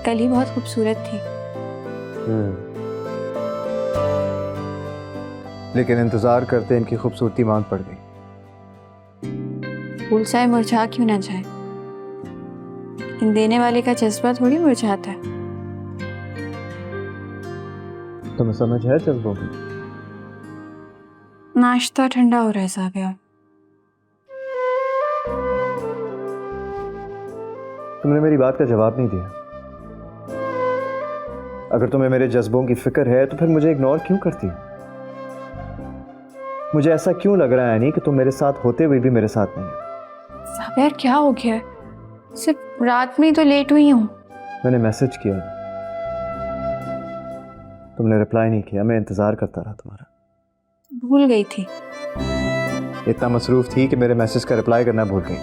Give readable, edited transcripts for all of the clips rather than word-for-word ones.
कल ही बहुत खूबसूरत थी। लेकिन इंतजार करते इनकी खूबसूरती मांग पड़ गई। फूल चाहे मुरझा क्यों ना जाए, लेकिन देने वाले का जज्बा थोड़ी मुरझाता है। तुम्हें समझ है जज्बों की? नाश्ता ठंडा हो रहा है साबिया। तुमने मेरी बात का जवाब नहीं दिया। अगर तुम्हें मेरे जज्बों की फिक्र है तो फिर मुझे इग्नोर क्यों करती हो? मुझे ऐसा क्यों लग रहा है नहीं कि तुम मेरे साथ होते हुए भी मेरे साथ नहीं हो? साबिया क्या हो गया? सिर्फ रात में ही तो लेट हुई हूँ। मैंने मैसेज किया, तुमने रिप्लाई नहीं किया। मैं इंतजार करता रहा तुम्हारा। भूल गई थी। इतना मसरूफ थी कि मेरे मैसेज का रिप्लाई करना भूल गई।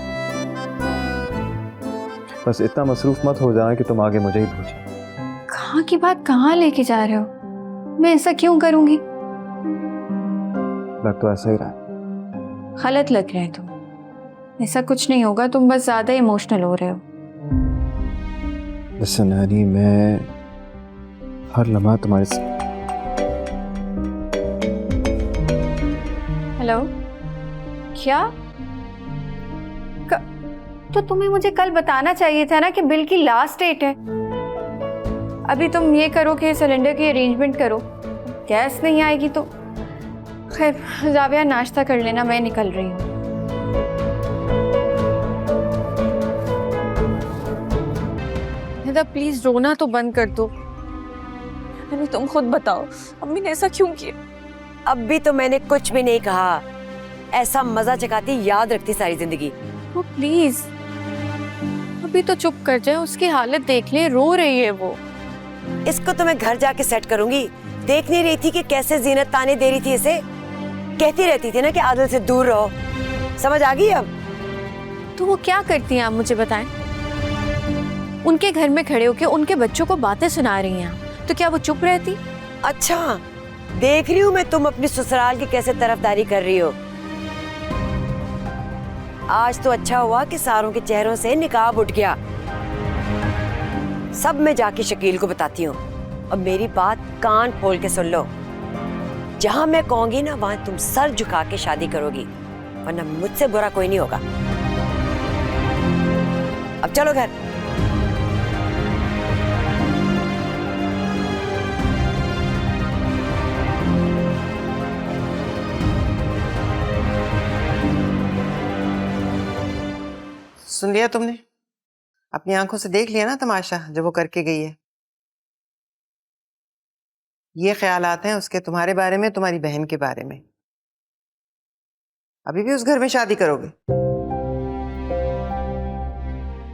बस इतना मसरूफ मत हो जाना कि तुम आगे मुझे ही भूल जाओ। कहाँ की बात कहाँ लेके जा रहे हो? मैं ऐसा क्यों करूंगी? लग तो ऐसा ही रहा है। गलत लग रहा है तुम। ऐसा कुछ नहीं होगा, तुम बस ज्यादा इमोशनल हो रहे हो। लिसन हनी, मैं हर लम्हा तुम्हारे साथ। हेलो, क्या? तो तुम्हें मुझे कल बताना चाहिए था ना कि बिल की लास्ट डेट है। अभी तुम ये करो कि सिलेंडर की अरेंजमेंट करो, गैस नहीं आएगी तो। खैर जाविया, नाश्ता कर लेना, मैं निकल रही हूँ। प्लीज रोना तो बंद कर दो। अरे तुम खुद बताओ, अम्मी ने ऐसा क्यों किया? अब भी तो मैंने कुछ भी नहीं कहा। ऐसा मजा चकाती याद रखती सारी जिंदगी। वो प्लीज अभी तो चुप कर जाए, उसकी हालत देख ले, रो रही है वो। इसको तो मैं घर जाके सेट करूंगी। देख नहीं रही थी कि कैसे जीनत ताने दे रही थी इसे? कहती रहती थी ना कि आदिल से दूर रहो। समझ आ गई अब? तो वो क्या करती हैं आप मुझे बताएं? उनके घर में खड़े होके उनके बच्चों को बातें सुना रही हैं, तो क्या वो चुप रहती? अच्छा, देख रही हूँ मैं तुम अपनी ससुराल की कैसे तरफदारी कर रही हो। आज तो अच्छा हुआ कि सारों के चेहरों से निकाब उठ गया। सब मैं जाके शकील को बताती हूँ। अब मेरी बात कान खोल के सुन लो। जहां मैं कहूंगी ना वहां तुम सर झुका के शादी करोगी, वरना मुझसे बुरा कोई नहीं होगा। अब चलो घर। सुन लिया तुमने? अपनी आंखों से देख लिया ना तमाशा जो वो करके गई है। ये ख्यालात हैं उसके तुम्हारे बारे में, तुम्हारी बहन के बारे में। अभी भी उस घर में शादी करोगे?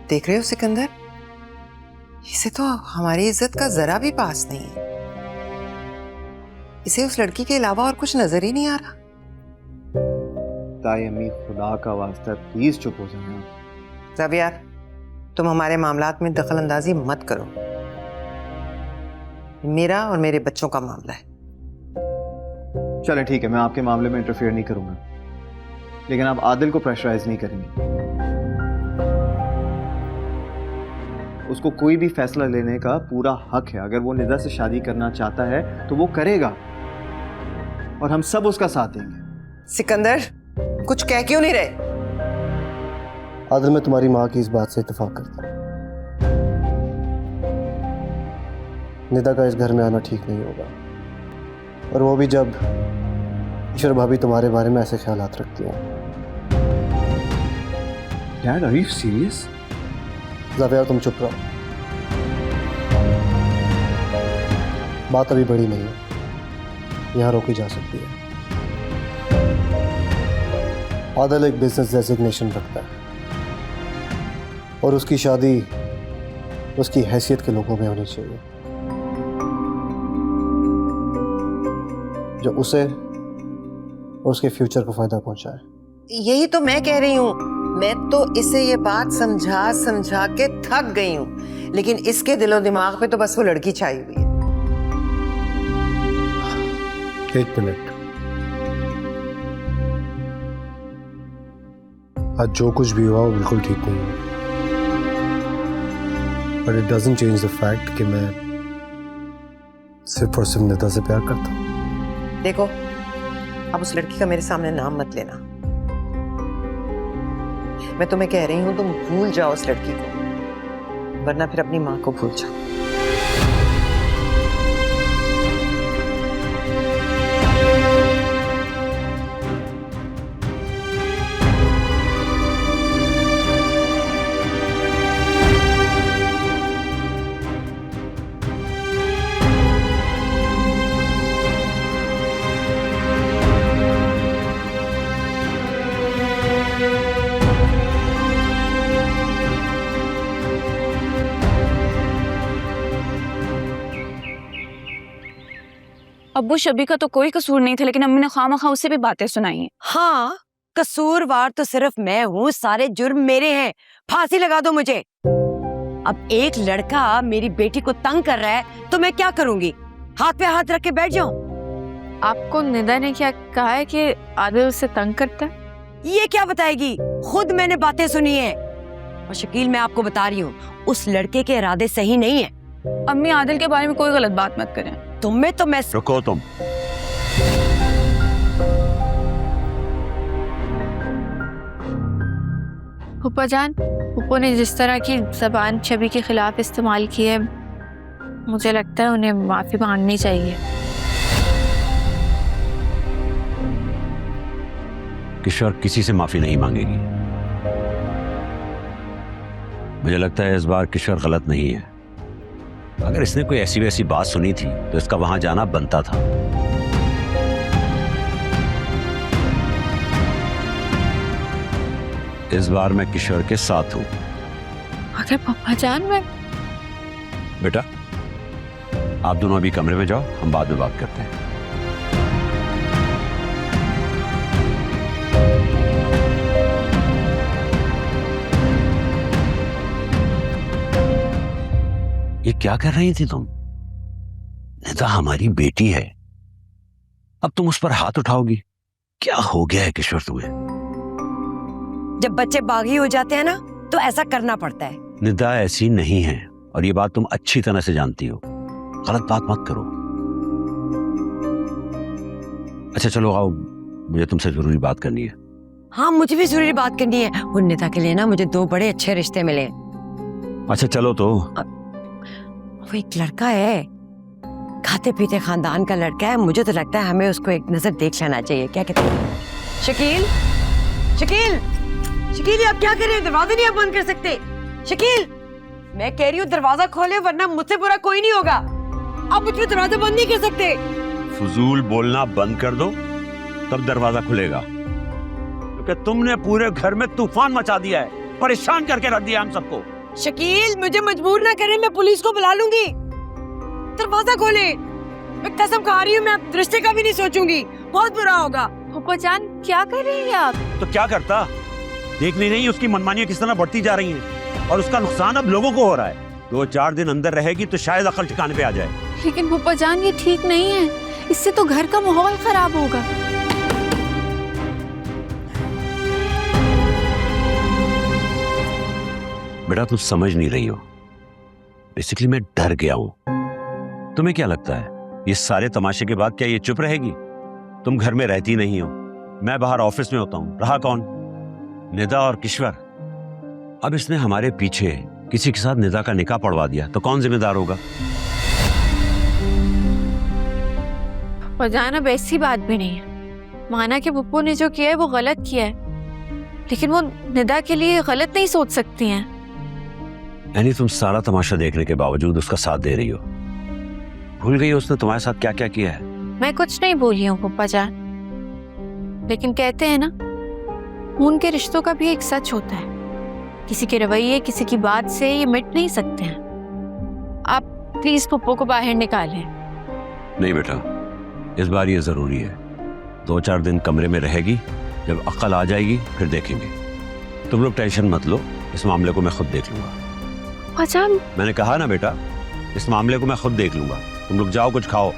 देख रहे हो सिकंदर, इसे तो हमारी इज्जत का जरा भी पास नहीं है। इसे उस लड़की के अलावा और कुछ नजर ही नहीं आ रहा। ताई अम्मी, खुदा का वास्ता प्लीज चुप हो जाना। जाविया, तुम हमारे मामलात में दखल अंदाजी मत करो। मेरा और मेरे बच्चों का मामला है। चले ठीक है, मैं आपके मामले में इंटरफेयर नहीं करूंगा, लेकिन आप आदिल को प्रेशराइज नहीं करेंगे। उसको कोई भी फैसला लेने का पूरा हक है। अगर वो निदा से शादी करना चाहता है तो वो करेगा, और हम सब उसका साथ देंगे। सिकंदर, कुछ कह क्यों नहीं रहे? आदिल, मैं तुम्हारी माँ की इस बात से इत्तेफाक करता हूँ। निदा का इस घर में आना ठीक नहीं होगा, और वो भी जब ईश्वर भाभी तुम्हारे बारे में ऐसे ख्यालात रखती हैं। Dad, are you serious? Javiya, तुम चुप रहो। बात अभी बड़ी नहीं है, यहाँ रोकी जा सकती है। आदिल एक बिजनेस डेजिग्नेशन रखता है, और उसकी शादी उसकी हैसियत के लोगों में होनी चाहिए, जो उसे और उसके फ्यूचर को फायदा पहुंचाए। यही तो मैं कह रही हूँ। मैं तो इसे ये बात समझा समझा के थक गई हूँ, लेकिन इसके दिलो दिमाग पे तो बस वो लड़की छाई हुई है। एक मिनट, आज जो कुछ भी हुआ वो बिल्कुल ठीक नहीं है। But it doesn't change the fact कि मैं सिर्फ और सिर्फ निदा से प्यार करता हूँ। देखो, अब उस लड़की का मेरे सामने नाम मत लेना। मैं तुम्हें कह रही हूं तुम भूल जाओ उस लड़की को, वरना फिर अपनी माँ को भूल जाओ। अब्बू शबी का तो कोई कसूर नहीं था, लेकिन अम्मी ने खामखा उससे भी बातें सुनाई हैं। हाँ, कसूरवार तो सिर्फ मैं हूँ, सारे जुर्म मेरे हैं। फांसी लगा दो मुझे। अब एक लड़का मेरी बेटी को तंग कर रहा है तो मैं क्या करूंगी? हाथ पे हाथ रख के बैठ जाऊं? आपको निदा ने क्या कहा है कि आदिल उसे तंग करता है? ये क्या बताएगी? खुद मैंने बातें सुनी है। और शकील, मैं आपको बता रही हूँ, उस लड़के के इरादे सही नहीं है। अम्मी, आदिल के बारे में कोई गलत बात मत करें। तुम्हें तो मैं रुको तुम। फूफा जान, फूफो ने जिस तरह की ज़बान छवि के खिलाफ इस्तेमाल की है, मुझे लगता है उन्हें माफ़ी मांगनी चाहिए। किशोर किसी से माफी नहीं मांगेगी। मुझे लगता है इस बार किशोर गलत नहीं है। अगर इसने कोई ऐसी वैसी बात सुनी थी तो इसका वहां जाना बनता था। इस बार मैं किशोर के साथ हूं। अगर पप्पा जान, मैं बेटा, आप दोनों अभी कमरे में जाओ, हम बाद में बात करते हैं। ये क्या कर रही थी तुम? निदा हमारी बेटी है, अब तुम उस पर हाथ उठाओगी? क्या हो गया है किशोर तुम्हें? जब बच्चे बागी हो जाते हैं ना तो ऐसा करना पड़ता है। निदा ऐसी नहीं है और ये बात तुम अच्छी तरह से जानती हो। गलत बात मत करो। अच्छा चलो आओ, मुझे तुमसे जरूरी बात करनी है। हाँ, मुझे भी जरूरी बात करनी है। वो निदा के लिए ना मुझे 2 बड़े अच्छे रिश्ते मिले। अच्छा चलो तो। वो एक लड़का है, खाते पीते खानदान का लड़का है। मुझे तो लगता है हमें उसको एक नजर देख लेना चाहिए। क्या कहते हैं? शकील, शकील, शकील, आप क्या कर रहे हैं? दरवाजा नहीं आप बंद कर सकते? शकील, मैं कह रही हूँ दरवाजा खोले, वरना मुझसे बुरा कोई नहीं होगा। आप मुझ पे दरवाजा बंद नहीं कर सकते। फजूल बोलना बंद कर दो, तब दरवाजा खुलेगा। क्योंकि तुमने पूरे घर में तूफान मचा दिया है, परेशान करके रख दिया हम सबको। शकील, मुझे मजबूर ना करें, मैं पुलिस को बुला लूंगी। दरवाजा खोले। मैं कसम खा रही हूँ, मैं रिश्ते का भी नहीं सोचूंगी, बहुत बुरा होगा। फूफा जान, क्या कर रही हैं आप? तो क्या करता? देख नहीं रही उसकी मनमानियां किस तरह बढ़ती जा रही हैं, और उसका नुकसान अब लोगों को हो रहा है। 2-4 दिन अंदर रहेगी तो शायद अकल ठिकाने पे आ जाए। लेकिन फूफा जान, ये ठीक नहीं है, इससे तो घर का माहौल खराब होगा। बेटा तुम समझ नहीं रही हो। बेसिकली मैं डर गया हूं। तुम्हें क्या लगता है ये सारे तमाशे के बाद क्या ये चुप रहेगी? तुम घर में रहती नहीं हो, मैं बाहर ऑफिस में होता हूं। रहा कौन? निदा और किश्वर। अब इसने हमारे पीछे किसी के साथ निदा का निकाह पड़वा दिया तो कौन जिम्मेदार होगा? फूफा जान, अब ऐसी बात भी नहीं है। माना कि पप्पू ने जो किया है वो गलत किया है, लेकिन वो निदा के लिए गलत नहीं सोच सकती हैं। यानी तुम सारा तमाशा देखने के बावजूद उसका साथ दे रही हो? भूल गई उसने तुम्हारे साथ क्या क्या किया है? मैं कुछ नहीं भूली हूँ पप्पा जान, लेकिन कहते हैं ना, खून के रिश्तों का भी एक सच होता है। किसी के रवैये, किसी की बात से ये मिट नहीं सकते हैं। आप प्लीज पप्पू को बाहर निकालें। नहीं बेटा, इस बार ये जरूरी है। 2-4 दिन कमरे में रहेगी, जब अक्ल आ जाएगी फिर देखेंगे। तुम लोग टेंशन मत लो, इस मामले को मैं खुद देख लूंगा। अच्छा, मैंने कहा ना बेटा, इस मामले को मैं खुद देख लूंगा। तुम लोग जाओ, कुछ खाओ।